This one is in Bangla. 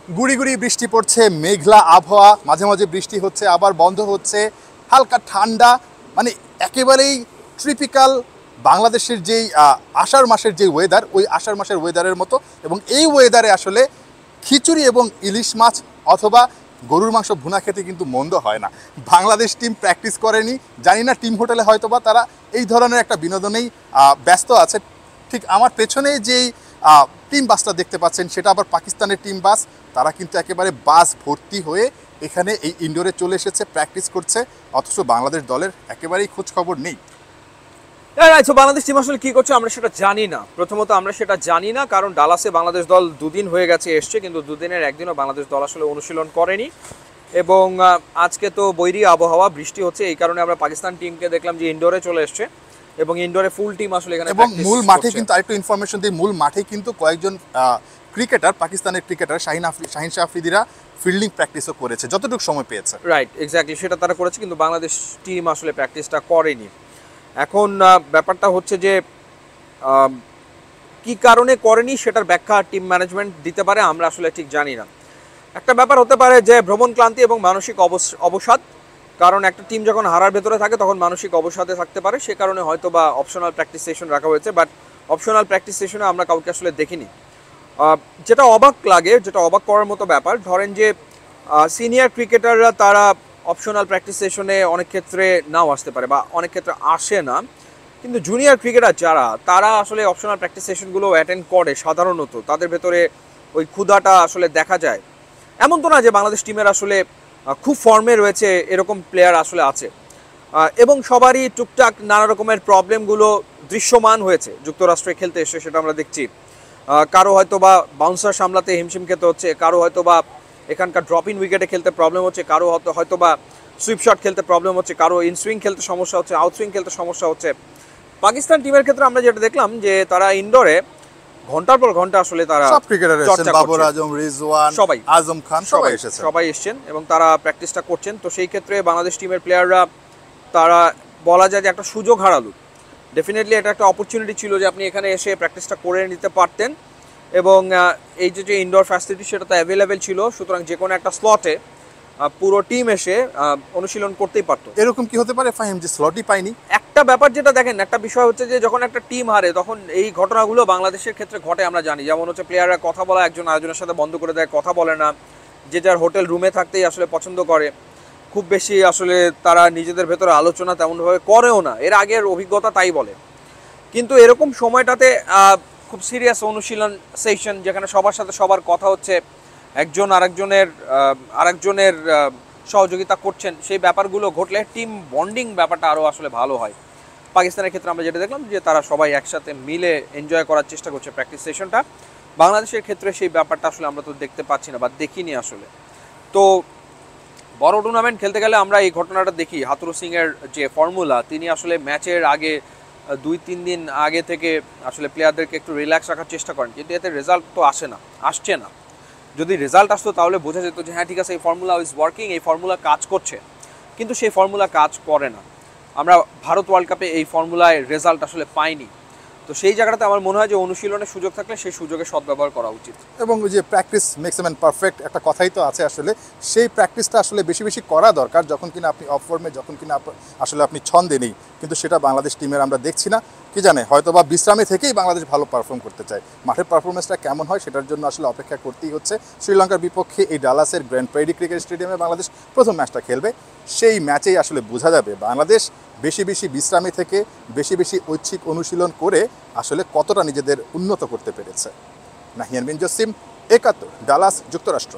গুড়ি গুড়ি বৃষ্টি পড়ছে, মেঘলা আবহাওয়া, মাঝে মাঝে বৃষ্টি হচ্ছে আবার বন্ধ হচ্ছে, হালকা ঠান্ডা, মানে একেবারেই ট্রিপিক্যাল বাংলাদেশের যেই আষাঢ় মাসের যে ওয়েদার, ওই আষাঢ় মাসের ওয়েদারের মতো। এবং এই ওয়েদারে আসলে খিচুড়ি এবং ইলিশ মাছ অথবা গরুর মাংস ভুনা খেতে কিন্তু মন্দ হয় না। বাংলাদেশ টিম প্র্যাকটিস করেনি, জানি না টিম হোটেলে হয়তোবা তারা এই ধরনের একটা বিনোদনেই ব্যস্ত আছে। ঠিক আমার পেছনে যেই টিম বাসটা দেখতে পাচ্ছেন সেটা আবার পাকিস্তানের টিম বাস। তারা কিন্তু একেবারে বাস ভর্তি হয়ে এখানে এই ইনডোরে চলে এসেছে, প্র্যাকটিস করছে, অথচ বাংলাদেশ দলের একেবারেই খোঁজ খবর নেই। বাংলাদেশ টিম আসলে কি করছে আমরা সেটা জানি না। প্রথমত আমরা সেটা জানি না কারণ ডালাসে বাংলাদেশ দল দুদিন হয়ে গেছে এসছে, কিন্তু দুদিনের একদিনও বাংলাদেশ দল আসলে অনুশীলন করেনি। এবং আজকে তো বৈরী আবহাওয়া, বৃষ্টি হচ্ছে, এই কারণে আমরা পাকিস্তান টিমকে দেখলাম যে ইনডোরে চলে এসছে এবং ইনডোরে ফুল টিম আসলে এখানে এবং মূল মাঠে কিন্তু আরেকটু ইনফরমেশন দিই, মূল মাঠে কিন্তু কয়েকজন ক্রিকেটার, পাকিস্তানের ক্রিকেটার শাহিন শাহ আফ্রিদিরা ফিল্ডিং প্র্যাকটিসও করেছে যতটুকু সময় পেয়েছে। রাইট, এক্স্যাক্টলি সেটা তারা করেছে, কিন্তু বাংলাদেশ টিম আসলে প্র্যাকটিসটা করেনি। এখন ব্যাপারটা হচ্ছে যে কি কারণে করেনি সেটার ব্যাখ্যা টিম ম্যানেজমেন্ট দিতে পারে, আমরা আসলে ঠিক জানি না। একটা ব্যাপার হতে পারে যে ভ্রমণ ক্লান্তি এবং মানসিক অবসাদ, কারণ একটা টিম যখন হারার ভেতরে থাকে তখন মানসিক অবসাদে থাকতে পারে, সে কারণে হয়তো বা অপশনাল প্র্যাকটিস সেশন রাখা হয়েছে। বাট অপশনাল প্র্যাকটিস সেশনে আমরা কাউকে আসলে দেখিনি। যেটা অবাক লাগে, যেটা অবাক করার মতো ব্যাপার, ধরেন যে সিনিয়র ক্রিকেটাররা তারা অপশনাল প্র্যাকটিস সেশনে অনেক ক্ষেত্রে নাও আসতে পারে বা অনেক ক্ষেত্রে আসে না, কিন্তু জুনিয়র ক্রিকেটার যারা তারা আসলে অপশনাল প্র্যাকটিস সেশনগুলো অ্যাটেন্ড করে, সাধারণত তাদের ভেতরে ওই ক্ষুধাটা আসলে দেখা যায়। এমন তো না যে বাংলাদেশ টিমের আসলে খুব ফর্মে রয়েছে এরকম প্লেয়ার আসলে আছে, এবং সবারই টুকটাক নানা রকমের প্রবলেমগুলো দৃশ্যমান হয়েছে যুক্তরাষ্ট্রে খেলতে এসে, সেটা আমরা দেখছি। কারো হয়তো বা বাউন্সার সামলাতে হিমশিম খেতে হচ্ছে, কারো হয়তো বা এখানকার ড্রপ ইন উইকেটে খেলতে প্রবলেম হচ্ছে, কারো হয়তো বা সুইপ শট খেলতে প্রবলেম হচ্ছে, কারো ইন সুইং খেলতে সমস্যা হচ্ছে, আউট সুইং খেলতে সমস্যা হচ্ছে। পাকিস্তান টিমের ক্ষেত্রে আমরা যেটা দেখলাম যে তারা ইনডোরে ঘন্টার পর ঘন্টা আসলে তারা সব ক্রিকেটার এসেছেন, বাবর আজম, রিজওয়ান, সবাই, আজম খান, সবাই এসেছেন এবং তারা প্র্যাকটিসটা করছেন। তো সেই ক্ষেত্রে বাংলাদেশ টিমের প্লেয়াররা তারা বলা যায় যে একটা সুযোগ হারালো। ডেফিনেটলি এটা একটা অপরচুনিটি ছিল যে আপনি এখানে এসে প্র্যাকটিসটা করে নিতে পারতেন, এবং এই যে ইনডোর ফ্যাসিলিটি সেটা তো অ্যাভেলেবেল ছিল, সুতরাং যে কোনো একটা স্লটে পুরো টিম এসে অনুশীলন করতেই পারতো। এরকম কি হতে পারে ফাহিম যে স্লটই পাইনি? একটা ব্যাপার যেটা দেখেন, একটা বিষয় হচ্ছে যে যখন একটা টিম হারে তখন এই ঘটনাগুলো বাংলাদেশের ক্ষেত্রে ঘটে, আমরা জানি। যেমন হচ্ছে প্লেয়াররা কথা বলা একজন আরেকজনের সাথে বন্ধ করে দেয়, কথা বলে না, যে যার হোটেল রুমে থাকতেই আসলে পছন্দ করে, খুব বেশি আসলে তারা নিজেদের ভেতরে আলোচনা তেমনভাবে করেও না, এর আগের অভিজ্ঞতা তাই বলে। কিন্তু এরকম সময়টাতে খুব সিরিয়াস অনুশীলন সেশন, যেখানে সবার সাথে সবার কথা হচ্ছে, একজন আরেকজনের সহযোগিতা করছেন, সেই ব্যাপারগুলো ঘটলে টিম বন্ডিং ব্যাপারটা আরও আসলে ভালো হয়। পাকিস্তানের ক্ষেত্রে আমরা যেটা দেখলাম যে তারা সবাই একসাথে মিলে এনজয় করার চেষ্টা করছে প্র্যাকটিস সেশনটা। বাংলাদেশের ক্ষেত্রে সেই ব্যাপারটা আসলে আমরা তো দেখতে পাচ্ছি না বা দেখিনি আসলে। তো বড় টুর্নামেন্ট খেলতে গেলে আমরা এই ঘটনাটা দেখি। হাতুরু সিংয়ের যে ফর্মুলা, তিনি আসলে ম্যাচের আগে 2-3 দিন আগে থেকে আসলে প্লেয়ারদেরকে একটু রিল্যাক্স রাখার চেষ্টা করেন, কিন্তু এতে রেজাল্ট তো আসছে না। যদি রেজাল্ট আসতো তাহলে বোঝা যেত যে হ্যাঁ ঠিক আছে, এই ফর্মুলা ইজ ওয়ার্কিং, এই ফর্মুলা কাজ করছে, কিন্তু সেই ফর্মুলা কাজ করে না। আমরা ভারত ওয়ার্ল্ড কাপে এই ফর্মুলায় রেজাল্ট আসলে পাইনি। তো সেই জায়গাটাতে আমার মনে হয় যে অনুশীলনের সুযোগ থাকলে সেই সুযোগে সদ্ব্যবহার করা উচিত। এবং ওই যে practice makes a man perfect একটা কথাই তো আছে আসলে, সেই প্র্যাকটিসটা আসলে বেশি বেশি করা দরকার যখন কিনা আপনি অফ ফর্মে, যখন কিনা আসলে আপনি ছন্দে নেই। কিন্তু সেটা বাংলাদেশ টিমের আমরা দেখছি না। কি জানে, হয়তো বা বিশ্রামে থেকেই বাংলাদেশ ভালো পারফর্ম করতে চায়। মাঠের পারফরমেন্সটা কেমন হয় সেটার জন্য আসলে অপেক্ষা করতেই হচ্ছে। শ্রীলঙ্কার বিপক্ষে এই ডালাসের গ্র্যান্ড প্রেরি ক্রিকেট স্টেডিয়ামে বাংলাদেশ প্রথম ম্যাচটা খেলবে, সেই ম্যাচেই আসলে বোঝা যাবে বাংলাদেশ বেশি বেশি বিশ্রামে থেকে, বেশি বেশি ঐচ্ছিক অনুশীলন করে আসলে কতটা নিজেদের উন্নত করতে পেরেছে। নাহিয়ান বিন জসিম, একাত্তর, ডালাস, যুক্তরাষ্ট্র।